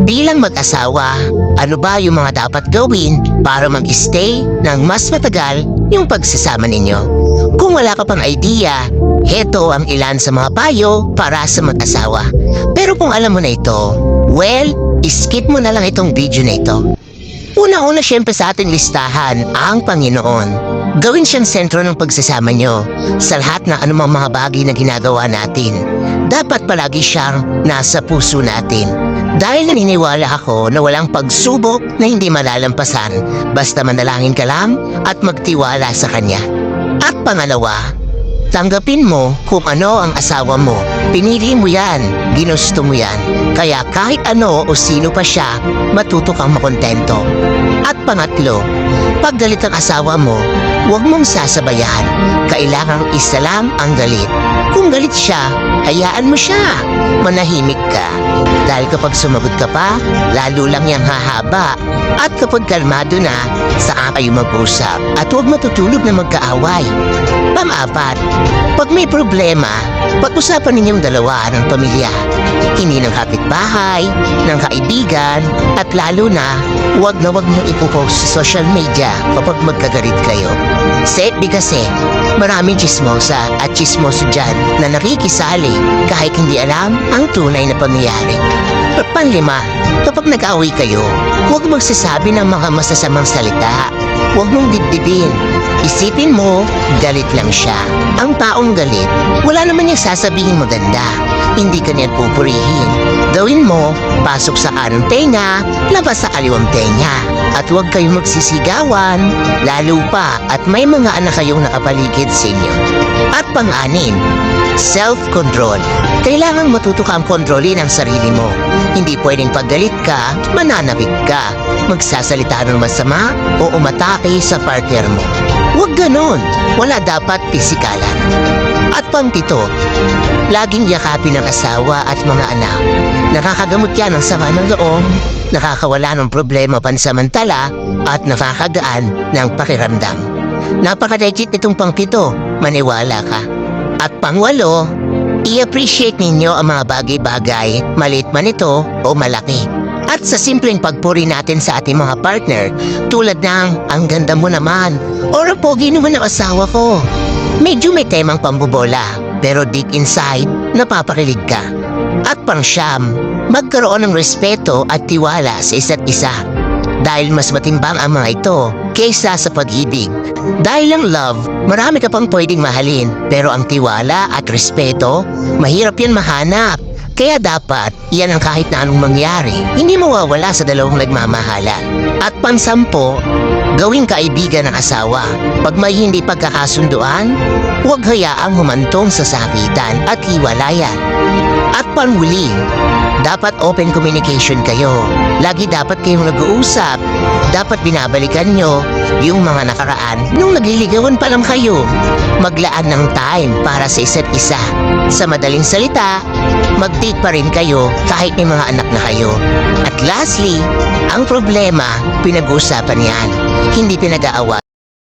Bilang mag-asawa, ano ba yung mga dapat gawin para mag-stay ng mas matagal yung pagsasama ninyo? Kung wala ka pang idea, heto ang ilan sa mga payo para sa mag-asawa. Pero kung alam mo na ito, well, skip mo na lang itong video na ito. Una-una syempre sa ating listahan ang Panginoon. Gawin siyang sentro ng pagsasama nyo sa lahat ng anumang mga bagay na ginagawa natin. Dapat palagi siyang nasa puso natin. Dahil naniniwala ako na walang pagsubok na hindi malalampasan basta manalangin ka lang at magtiwala sa Kanya. At pangalawa, tanggapin mo kung ano ang asawa mo. Pinili mo yan, ginusto mo yan. Kaya kahit ano o sino pa siya, matuto kang makontento. At pangatlo, pag galit ang asawa mo, huwag mong sasabayan. Kailangang isa lang ang galit. Kung galit siya, hayaan mo siya. Manahimik ka. Dahil kapag sumagot ka pa, lalo lang yang hahaba. At kapag kalmado na, saka kayo mag-usap. At huwag matutulog na magkaaway. Pang-apat, pag may problema, pag-usapan ninyong dalawa ng pamilya. Hindi ng kapitbahay, ng kaibigan, at lalo na, huwag niyong ipopost sa social media kapag magkagalit kayo. Sabi kasi, maraming chismosa at chismoso dyan na nakikisali kahit hindi alam ang tunay na pangyayari. Panlima, kapag nag-away kayo, huwag magsasabi ng mga masasamang salita. Huwag mong dibdibin. Isipin mo, galit lang siya. Ang taong galit, wala naman niyang sasabihin maganda. Hindi ka niyan pupurihin. Gawin mo, pasok sa kanang tenga, labas sa kaliwang tenga. At huwag kayong magsisigawan, lalo pa at may mga anak kayong nakapaligid sa inyo. At pang-anim, self-control. Kailangan matuto kang kontrolin ang sarili mo. Hindi pwedeng paggalit ka, mananabik ka, magsasalita ng masama o umatake sa partner mo. Huwag ganon. Wala dapat pisikalan. At pang-pito, laging yakapin ng asawa at mga anak. Nakakagamot yan ng sama ng loob, nakakawala ng problema pansamantala, at nakakagaan ng pakiramdam. Napaka-legit itong pang-pito, maniwala ka. At pang-walo, i-appreciate ninyo ang mga bagay-bagay, maliit man ito o malaki. At sa simpleng pagpuri natin sa ating mga partner, tulad ng, ang ganda mo naman, or pogi naman ang asawa ko. Medyo may temang pambobola, pero deep inside, napapakilig ka. At pang-siyam, magkaroon ng respeto at tiwala sa isa't isa. Dahil mas matimbang ang mga ito kaysa sa pag-ibig. Dahil ang love, marami ka pang pwedeng mahalin, pero ang tiwala at respeto, mahirap yan mahanap. Kaya dapat, yan ang kahit na anong mangyari, hindi mawawala sa dalawang nagmamahalan. At pansampo, gawing kaibigan ng asawa. Pag may hindi pagkakasunduan, huwag hayaang humantong sa sakitan at hiwalayan. At panghuli, dapat open communication kayo. Lagi dapat kayong nag-uusap. Dapat binabalikan nyo yung mga nakaraan nung nagliligawan pa lang kayo. Maglaan ng time para sa isa't isa. Sa madaling salita, mag-date pa rin kayo kahit may mga anak na kayo. At lastly, ang problema, pinag-uusapan yan, hindi pinag-aaway.